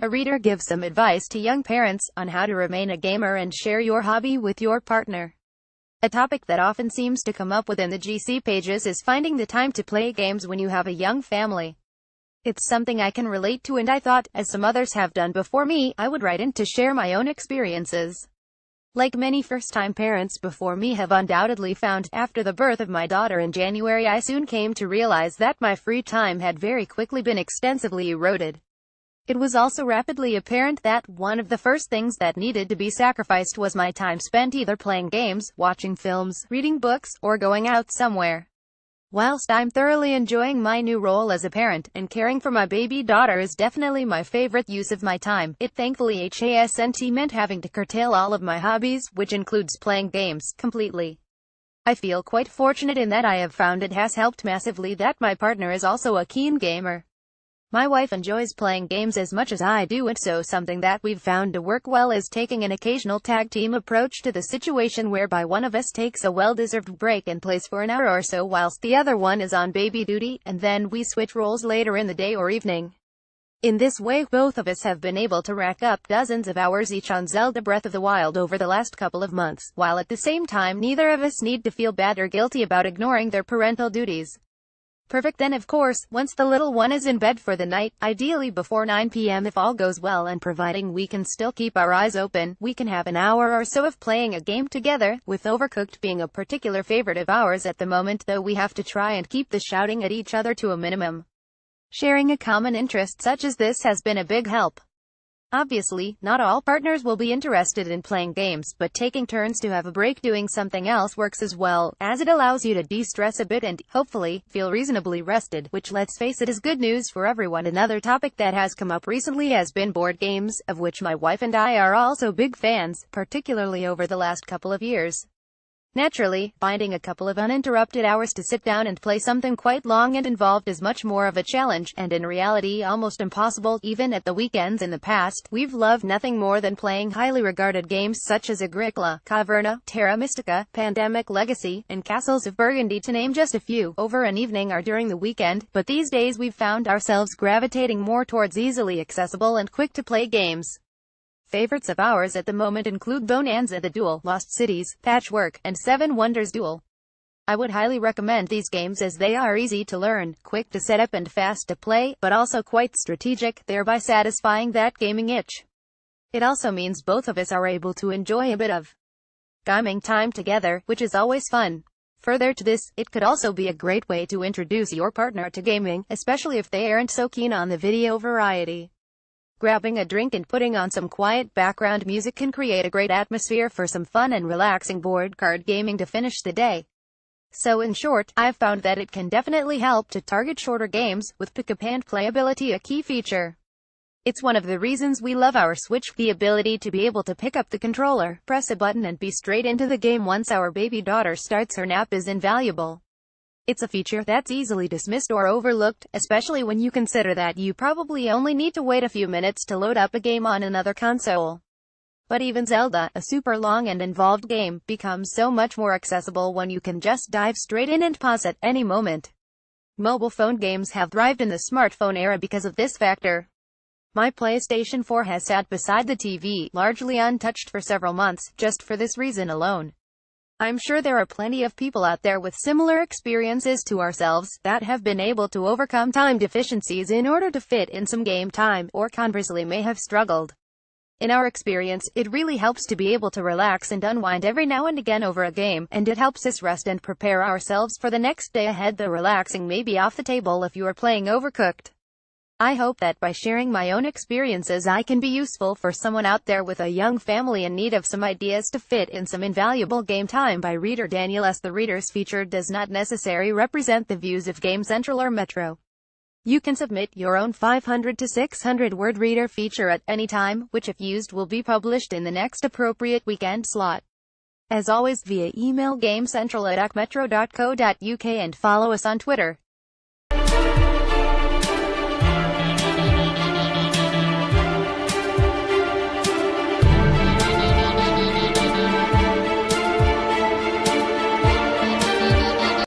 A reader gives some advice to young parents on how to remain a gamer and share your hobby with your partner. A topic that often seems to come up within the GC pages is finding the time to play games when you have a young family. It's something I can relate to, and I thought, as some others have done before me, I would write in to share my own experiences. Like many first-time parents before me have undoubtedly found, after the birth of my daughter in January, I soon came to realize that my free time had very quickly been extensively eroded. It was also rapidly apparent that one of the first things that needed to be sacrificed was my time spent either playing games, watching films, reading books, or going out somewhere. Whilst I'm thoroughly enjoying my new role as a parent, and caring for my baby daughter is definitely my favorite use of my time, it thankfully hasn't meant having to curtail all of my hobbies, which includes playing games, completely. I feel quite fortunate in that I have found it has helped massively that my partner is also a keen gamer. My wife enjoys playing games as much as I do, and so something that we've found to work well is taking an occasional tag team approach to the situation whereby one of us takes a well-deserved break and plays for an hour or so whilst the other one is on baby duty, and then we switch roles later in the day or evening. In this way, both of us have been able to rack up dozens of hours each on Zelda Breath of the Wild over the last couple of months, while at the same time neither of us need to feel bad or guilty about ignoring their parental duties. Perfect then, of course, once the little one is in bed for the night, ideally before 9 p.m. if all goes well, and providing we can still keep our eyes open, we can have an hour or so of playing a game together, with Overcooked being a particular favorite of ours at the moment, though we have to try and keep the shouting at each other to a minimum. Sharing a common interest such as this has been a big help. Obviously, not all partners will be interested in playing games, but taking turns to have a break doing something else works as well, as it allows you to de-stress a bit and, hopefully, feel reasonably rested, which, let's face it, is good news for everyone. Another topic that has come up recently has been board games, of which my wife and I are also big fans, particularly over the last couple of years. Naturally, finding a couple of uninterrupted hours to sit down and play something quite long and involved is much more of a challenge, and in reality almost impossible, even at the weekends. In the past, we've loved nothing more than playing highly regarded games such as Agricola, Caverna, Terra Mystica, Pandemic Legacy, and Castles of Burgundy, to name just a few, over an evening or during the weekend, but these days we've found ourselves gravitating more towards easily accessible and quick-to-play games. Favorites of ours at the moment include Bonanza the Duel, Lost Cities, Patchwork, and Seven Wonders Duel. I would highly recommend these games as they are easy to learn, quick to set up and fast to play, but also quite strategic, thereby satisfying that gaming itch. It also means both of us are able to enjoy a bit of gaming time together, which is always fun. Further to this, it could also be a great way to introduce your partner to gaming, especially if they aren't so keen on the video variety. Grabbing a drink and putting on some quiet background music can create a great atmosphere for some fun and relaxing board card gaming to finish the day. So in short, I've found that it can definitely help to target shorter games, with pick-up-and playability a key feature. It's one of the reasons we love our Switch, the ability to be able to pick up the controller, press a button and be straight into the game once our baby daughter starts her nap is invaluable. It's a feature that's easily dismissed or overlooked, especially when you consider that you probably only need to wait a few minutes to load up a game on another console. But even Zelda, a super long and involved game, becomes so much more accessible when you can just dive straight in and pause at any moment. Mobile phone games have thrived in the smartphone era because of this factor. My PlayStation 4 has sat beside the TV, largely untouched for several months, just for this reason alone. I'm sure there are plenty of people out there with similar experiences to ourselves, that have been able to overcome time deficiencies in order to fit in some game time, or conversely may have struggled. In our experience, it really helps to be able to relax and unwind every now and again over a game, and it helps us rest and prepare ourselves for the next day ahead. The relaxing may be off the table if you are playing Overcooked. I hope that by sharing my own experiences I can be useful for someone out there with a young family in need of some ideas to fit in some invaluable game time. By reader Daniel S. The reader's feature does not necessarily represent the views of Game Central or Metro. You can submit your own 500 to 600 word reader feature at any time, which if used will be published in the next appropriate weekend slot. As always, via email gamecentral@acmetro.co.uk, and follow us on Twitter.